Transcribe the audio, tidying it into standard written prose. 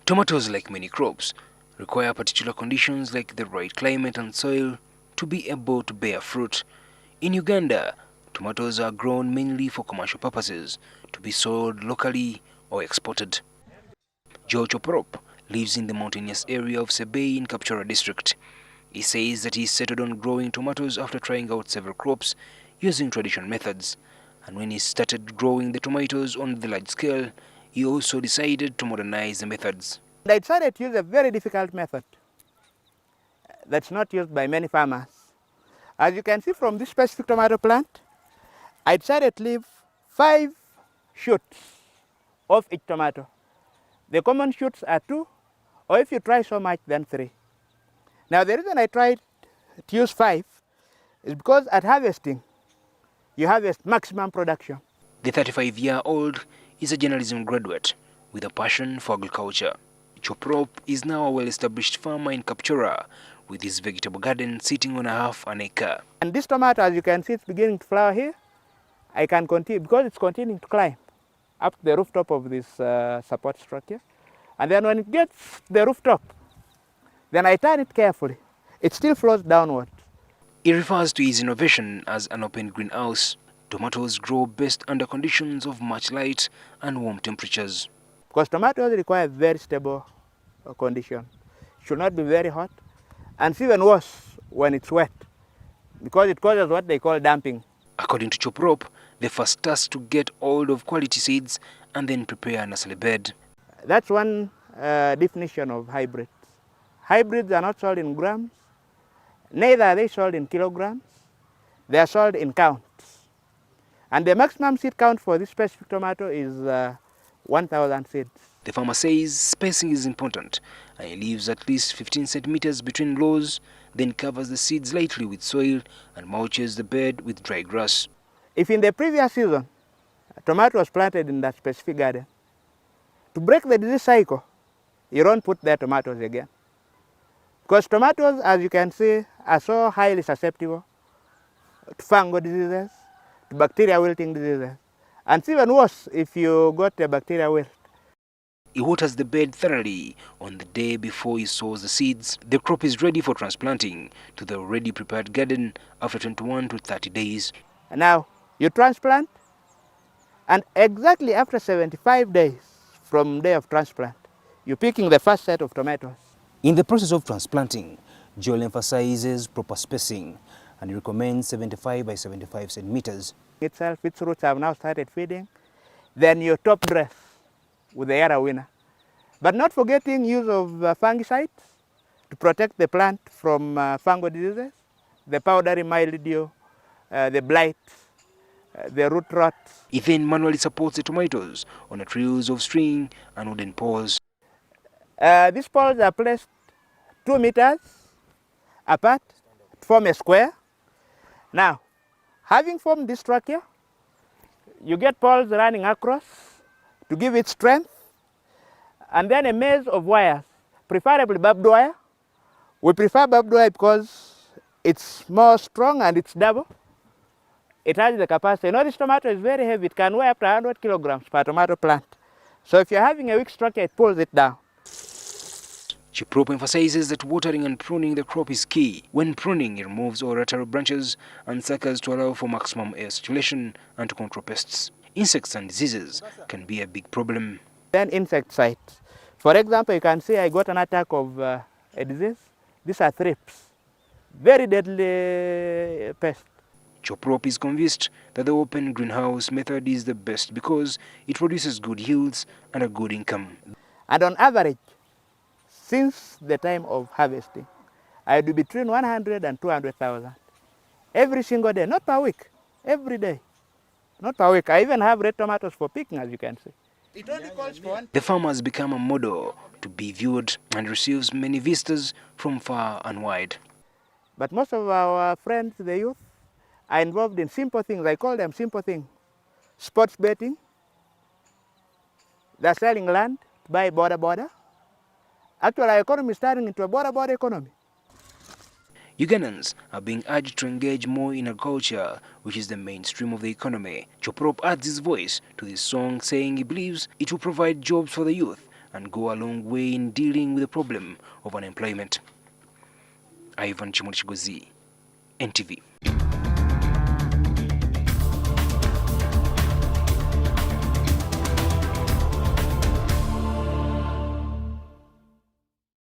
Tomatoes, like many crops, require particular conditions like the right climate and soil to be able to bear fruit. In Uganda, tomatoes are grown mainly for commercial purposes, to be sold locally or exported. Joe Choprop lives in the mountainous area of Sebei in Kapchora district. He says that he settled on growing tomatoes after trying out several crops using traditional methods. And when he started growing the tomatoes on the large scale, he also decided to modernize the methods. I decided to use a very difficult method that's not used by many farmers. As you can see from this specific tomato plant, I decided to leave 5 shoots of each tomato. The common shoots are 2, or if you try so much, then 3. Now the reason I tried to use 5 is because at harvesting, you harvest maximum production. The 35-year-old is a journalism graduate with a passion for agriculture. Choprop is now a well-established farmer in Kapchora with his vegetable garden sitting on a half an acre. And this tomato, as you can see, it's beginning to flower here. I can continue, because it's continuing to climb up to the rooftop of this support structure. And then when it gets to the rooftop, then I turn it carefully. It still flows downward. He refers to his innovation as an open greenhouse. Tomatoes grow best under conditions of much light and warm temperatures. Because tomatoes require very stable condition. It should not be very hot, and it's even worse when it's wet, because it causes what they call damping. According to Choprop, the first task to get hold of quality seeds and then prepare a nursery bed. That's one definition of hybrids. Hybrids are not sold in grams, neither are they sold in kilograms. They are sold in counts. And the maximum seed count for this specific tomato is 1,000 seeds. The farmer says spacing is important and he leaves at least 15 centimeters between rows, then covers the seeds lightly with soil and mulches the bed with dry grass. If in the previous season, a tomato was planted in that specific garden, to break the disease cycle, you don't put there tomatoes again. Because tomatoes, as you can see, are so highly susceptible to fungal diseases, to bacteria wilting diseases. And it's even worse if you got a bacteria wilt. He waters the bed thoroughly on the day before he sows the seeds. The crop is ready for transplanting to the already prepared garden after 21 to 30 days. Now, you transplant, and exactly after 75 days from day of transplant, you're picking the first set of tomatoes. In the process of transplanting, Joel emphasizes proper spacing and recommends 75 by 75 centimeters. Its roots have now started feeding. Then you top dress with the Yara Winner. But not forgetting use of fungicides to protect the plant from fungal diseases, the powdery mildew, the blight, the root rot. He then manually supports the tomatoes on a trails of string and wooden poles. These poles are placed 2 meters apart to form a square. Now, having formed this structure, you get poles running across to give it strength, and then a maze of wires, preferably barbed wire. We prefer barbed wire because it's more strong and it's double. It has the capacity. You know, this tomato is very heavy. It can weigh up to 100 kilograms per tomato plant. So if you're having a weak structure, it pulls it down. Choprop emphasizes that watering and pruning the crop is key. When pruning, he removes all lateral branches and suckers to allow for maximum air circulation and to control pests. Insects and diseases can be a big problem. Then insecticides. For example, you can see I got an attack of a disease. These are thrips. Very deadly pest. Choprop is convinced that the open greenhouse method is the best because it produces good yields and a good income. And on average, since the time of harvesting, I do between 100 and 200,000 every single day, not per week, every day, not per week. I even have red tomatoes for picking, as you can see. It only calls for one. The farmer has become a model to be viewed and receives many visitors from far and wide. But most of our friends, the youth, are involved in simple things. I call them simple things. Sports betting. They're selling land to buy border. Actually, our economy is turning into a border economy. Ugandans are being urged to engage more in agriculture, which is the mainstream of the economy. Choprop adds his voice to this song, saying he believes it will provide jobs for the youth and go a long way in dealing with the problem of unemployment. Ivan Chimulichigozi, NTV.